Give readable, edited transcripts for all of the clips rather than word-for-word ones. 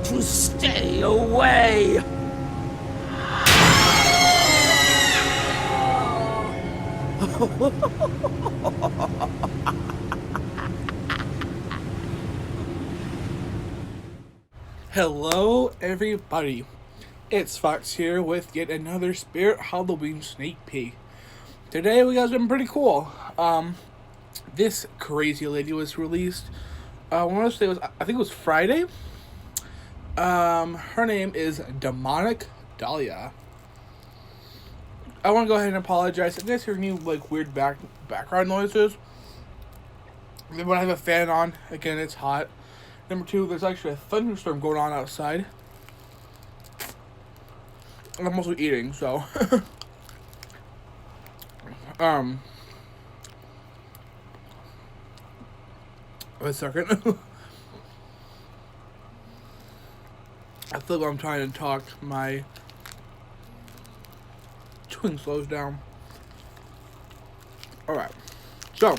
to stay away. Hello everybody, it's Fox here with yet another Spirit Halloween sneak peek. Today we got something pretty cool. This crazy lady was released, I want to say I think it was Friday. Her name is Demonic Dahlia. I want to go ahead and apologize. I guess hear any weird background noises. When I have a fan on, again it's hot. Number two, there's actually a thunderstorm going on outside. And I'm also eating, so. Wait a second. I feel like I'm trying to talk, my chewing slows down. Alright, so.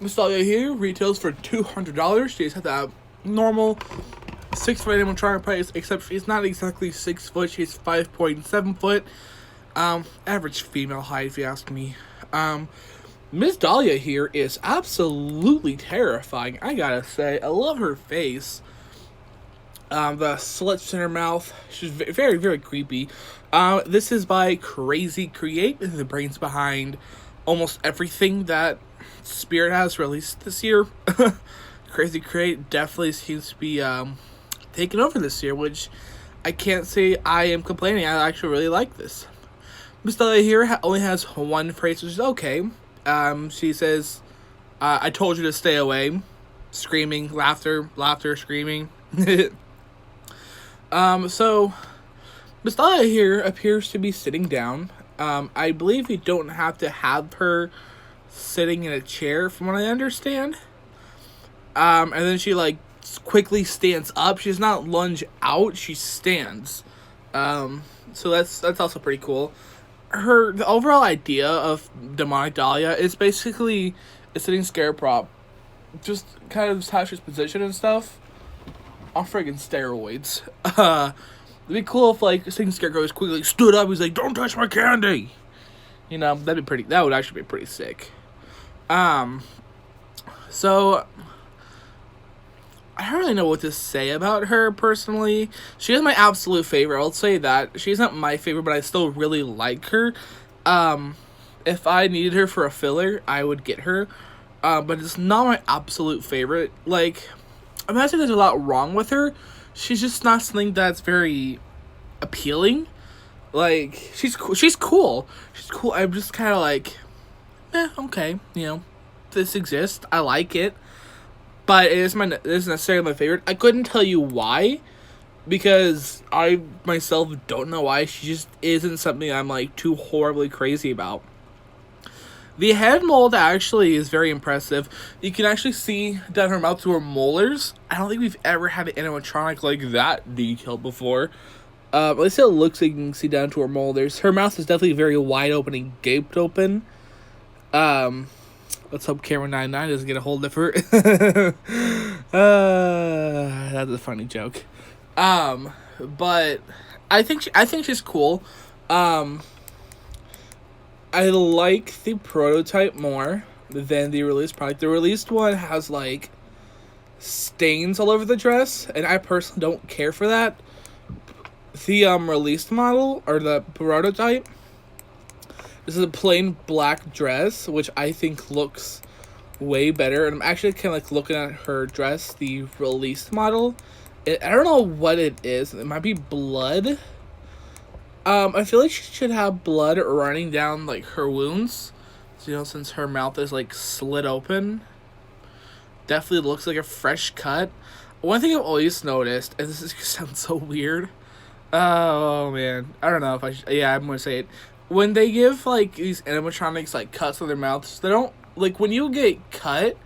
Miss Dahlia here retails for $200. She's at that normal 6-foot animatronic price, except she's not exactly 6 foot. She's 5.7 foot. Average female height, if you ask me. Miss Dahlia here is absolutely terrifying. I gotta say, I love her face. The slits in her mouth. She's very, very creepy. This is by Crazy Create, the brains behind almost everything that Spirit has released this year. Crazy Create definitely seems to be taking over this year, which I can't say I am complaining. I actually really like this. Miss Dahlia here only has one phrase, which is okay. She says, I told you to stay away. Screaming, laughter, screaming. So Miss Dahlia here appears to be sitting down. I believe you don't have to have her sitting in a chair, from what I understand. And then she quickly stands up. She does not lunge out, she stands. So that's also pretty cool. The overall idea of Demonic Dahlia is basically a sitting scare prop. Just kind of has his position and stuff on friggin' steroids. It'd be cool if sitting scarecrow just quickly stood up. He's like, "Don't touch my candy." You know, that would actually be pretty sick. So I don't really know what to say about her personally. She is my absolute favorite. I'll say that. She's not my favorite, but I still really like her. If I needed her for a filler, I would get her. But it's not my absolute favorite. I'm not saying there's a lot wrong with her. She's just not something that's very appealing. She's cool. She's cool. I'm just kind of okay, this exists. I like it. But it isn't necessarily my favorite. I couldn't tell you why, because I myself don't know why. She just isn't something I'm too horribly crazy about. The head mold actually is very impressive. You can actually see down her mouth to her molars. I don't think we've ever had an animatronic like that detailed before. At least it looks like you can see down to her molars. Her mouth is definitely very wide open and gaped open. Let's hope Camera 99 doesn't get a hold of her. That's a funny joke. But I think she's cool. I like the prototype more than the released product. The released one has stains all over the dress, and I personally don't care for that. The released model, or the prototype, this is a plain black dress, which I think looks way better. And I'm actually kind of looking at her dress, the released model. I don't know what it is. It might be blood. I feel like she should have blood running down her wounds. So, since her mouth is slit open. Definitely looks like a fresh cut. One thing I've always noticed, and this sounds so weird. Oh man, I don't know if I'm gonna say it. When they give these animatronics cuts on their mouths, they don't when you get cut.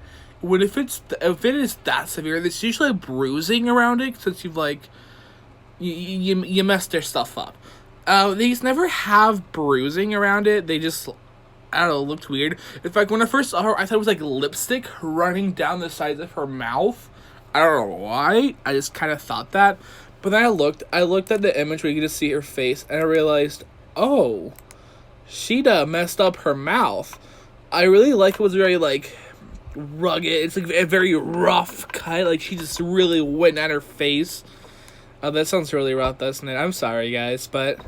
If it is that severe, there's usually bruising around it since you've you messed their stuff up. These never have bruising around it. They just, I don't know, looked weird. In fact, when I first saw her, I thought it was lipstick running down the sides of her mouth. I don't know why. I just kind of thought that. But then I looked at the image where you could just see her face, and I realized, oh, she done messed up her mouth. I really like it was very, like, rugged. It's, like, a very rough cut. Like, she just really went at her face. Oh, that sounds really rough, doesn't it? I'm sorry, guys, but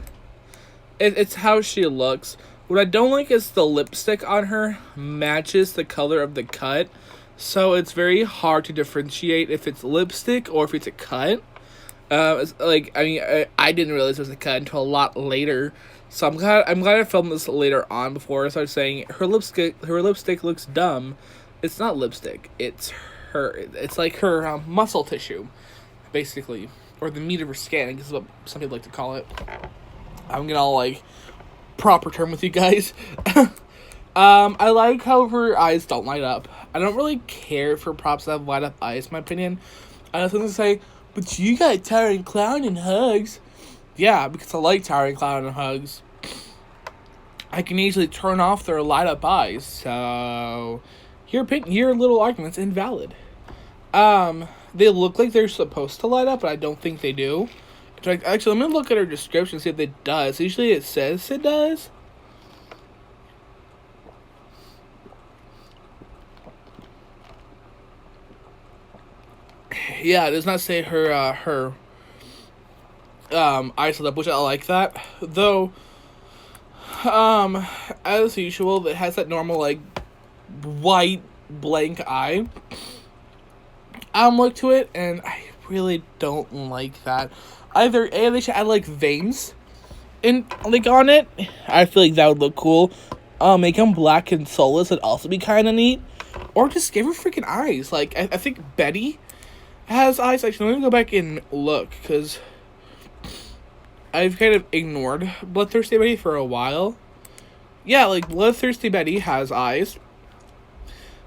it's how she looks. What I don't like is the lipstick on her matches the color of the cut. So it's very hard to differentiate if it's lipstick or if it's a cut. I didn't realize it was a cut until a lot later. So I'm glad I filmed this later on before I started saying her lipstick looks dumb. It's not lipstick. It's like her muscle tissue, basically, or the meat of her skin. I guess is what some people like to call it. I'm gonna all like proper term with you guys. I like how her eyes don't light up. I don't really care for props that have light up eyes, in my opinion. I was gonna say, but you got towering clown and hugs. Yeah, because I like towering clown and hugs. I can easily turn off their light up eyes. So your little argument's invalid. They look like they're supposed to light up, but I don't think they do. Actually, I'm gonna look at her description and see if it does. Usually it says it does. Yeah, it does not say her eyes lit up, which I like that. Though, as usual, it has that normal, like, white blank eye look to it, and I really don't like that. Either A, they should add, like, veins like on it. I feel like that would look cool. Make them black and soulless would also be kind of neat. Or just give her freaking eyes. Like, I think Betty has eyes. Actually, let me go back and look, because I've kind of ignored Bloodthirsty Betty for a while. Yeah, like, Bloodthirsty Betty has eyes.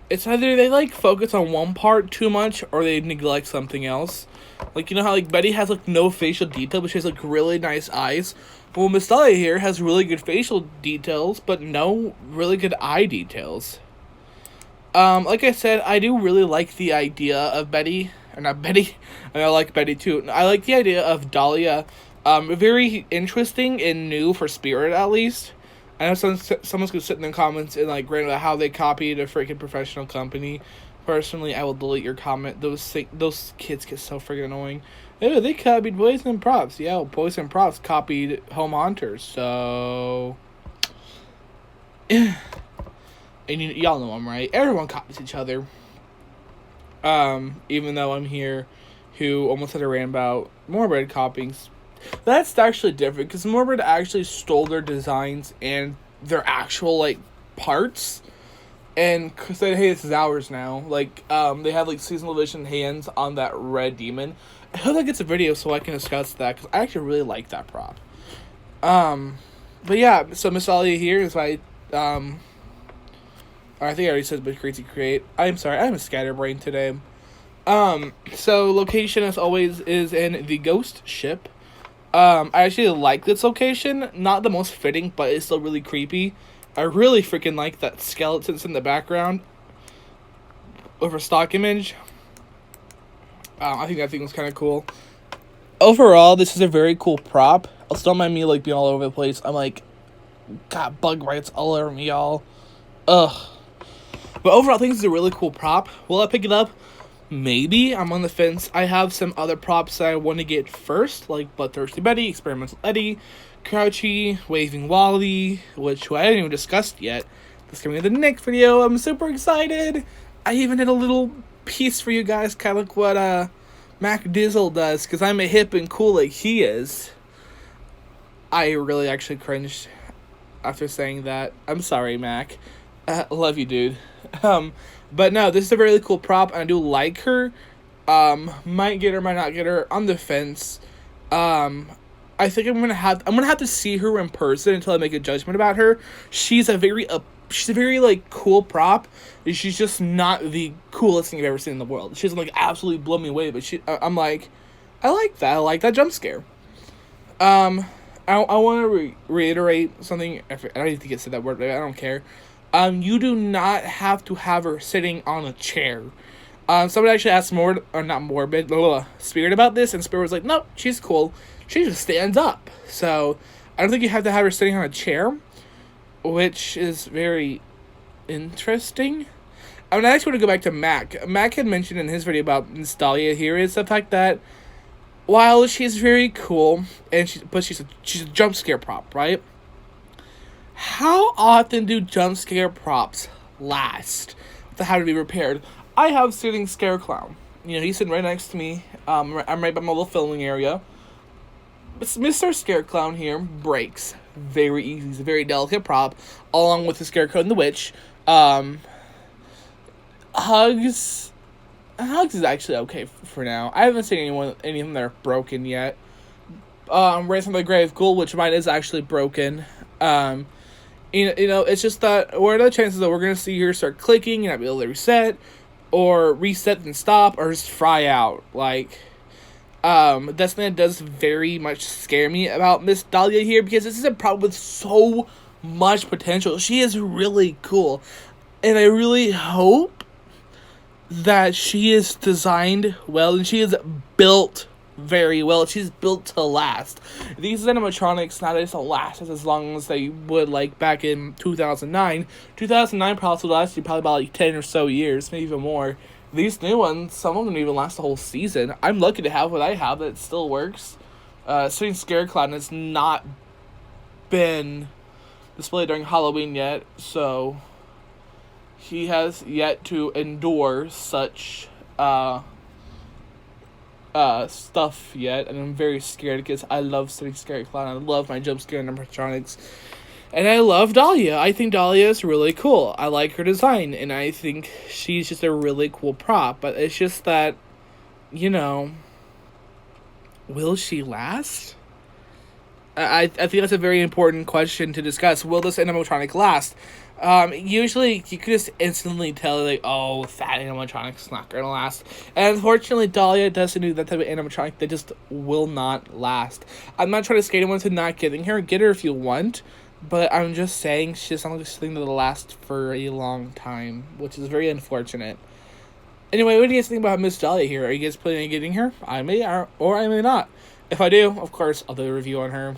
It's either they, like, focus on one part too much, or they neglect something else. Like, you know how, like, Betty has, like, no facial detail, but she has, like, really nice eyes? Well, Miss Dahlia here has really good facial details, but no really good eye details. Like I said, I do really like the idea of Betty, or not Betty, and I like Betty too. I like the idea of Dahlia, very interesting and new for Spirit, at least. I know someone's gonna sit in the comments and, like, rant about how they copied a freaking professional company. Personally, I will delete your comment. Those kids get so freaking annoying. Oh, they copied Boys and Props. Yeah, well, Boys and Props copied Home Hunters, so... and y'all know I'm right. Everyone copies each other. Even though I'm here, who almost had a rant about Morbid copying. That's actually different, because Morbid actually stole their designs and their actual, like, parts, and said, hey, this is ours now. Like, they have, like, seasonal edition hands on that red demon. I hope that gets a video so I can discuss that, because I actually really like that prop. But yeah, so Miss Dahlia here is my, I think I already said, but Crazy Create. I'm sorry, I'm a scatterbrain today. So location, as always, is in the Ghost Ship. I actually like this location. Not the most fitting, but it's still really creepy. I really freaking like that skeletons in the background over stock image. I think that thing was kind of cool. Overall, this is a very cool prop. Don't mind me, like, being all over the place. I'm like, got bug bites all over me, y'all. Ugh. But overall, I think this is a really cool prop. Will I pick it up? Maybe. I'm on the fence. I have some other props that I want to get first, like Bloodthirsty Betty, Experimental Eddie, Crouchy, Waving Wally, which I haven't even discussed yet. That's coming in the next video. I'm super excited. I even did a little piece for you guys, kind of like what Mac Dizzle does, because I'm a hip and cool like he is. I really actually cringed after saying that. I'm sorry, Mac. Love you, dude. But no, this is a really cool prop, and I do like her. Might get her, might not get her. On the fence. I think I'm gonna have to see her in person until I make a judgment about her. She's a very like cool prop. She's just not the coolest thing I've ever seen in the world. She doesn't like absolutely blow me away, but I'm like, I like that. I like that jump scare. I want to reiterate something. I don't even think I said that word, but I don't care. You do not have to have her sitting on a chair. Somebody actually asked Spirit about this, and Spirit was like, "Nope, she's cool. She just stands up." So I don't think you have to have her sitting on a chair, which is very interesting. I actually want to go back to Mac. Mac had mentioned in his video about Miss Dahlia here is the fact that while she's very cool and she's a jump scare prop, right? How often do jump scare props last? To have to be repaired. I have sitting scare clown. You know, he's sitting right next to me. I'm right by my little filming area. But Mr. Scare Clown here breaks very easy. He's a very delicate prop, along with the Scarecrow and the Witch. Hugs is actually okay for now. I haven't seen any of them that are broken yet. Race from the Grave Ghoul, which mine is actually broken. You know, it's just that what are the chances that we're gonna see her start clicking and not be able to reset, or reset and stop, or just fry out? Like, that's something that does very much scare me about Miss Dahlia here, because this is a problem with so much potential. She is really cool, and I really hope that she is designed well and she is built very well. She's built to last. These animatronics nowadays don't last as long as they would like back in 2009. 2009 probably lasted probably about like 10 or so years, maybe even more. These new ones, some of them even last the whole season. I'm lucky to have what I have that still works. Sitting Scare Clown has not been displayed during Halloween yet, so he has yet to endure such stuff yet, and I'm very scared because I love Sitting Scary Clown. I love my jump scare animatronics, and I love Dahlia. I think Dahlia is really cool. I like her design, and I think she's just a really cool prop. But it's just that, you know, will she last? I think that's a very important question to discuss. Will this animatronic last? Usually you could just instantly tell, like, oh, that animatronic's not gonna last. And unfortunately, Dahlia doesn't do that type of animatronic that just will not last. I'm not trying to skate anyone to not getting her. Get her if you want. But I'm just saying she's not just something that'll last for a long time, which is very unfortunate. Anyway, what do you guys think about Miss Dahlia here? Are you guys planning on getting her? I may, or I may not. If I do, of course, I'll do a review on her,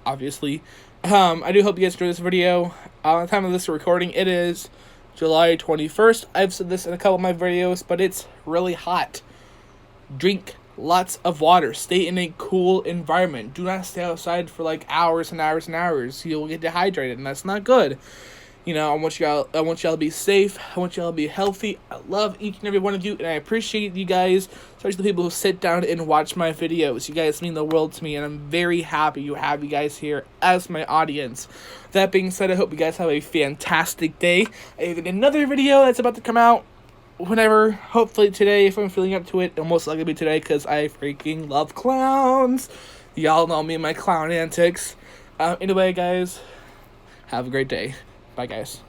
obviously. I do hope you guys enjoyed this video. At the time of this recording, it is July 21st. I've said this in a couple of my videos, but it's really hot. Drink lots of water. Stay in a cool environment. Do not stay outside for like hours and hours and hours. You'll get dehydrated, and that's not good. You know, I want y'all to be safe. I want y'all to be healthy. I love each and every one of you, and I appreciate you guys, especially the people who sit down and watch my videos. You guys mean the world to me, and I'm very happy to have you guys here as my audience. That being said, I hope you guys have a fantastic day. I have another video that's about to come out whenever, hopefully today, if I'm feeling up to it. It'll most likely be today, because I freaking love clowns. Y'all know me and my clown antics. Anyway, guys, have a great day. Bye, guys.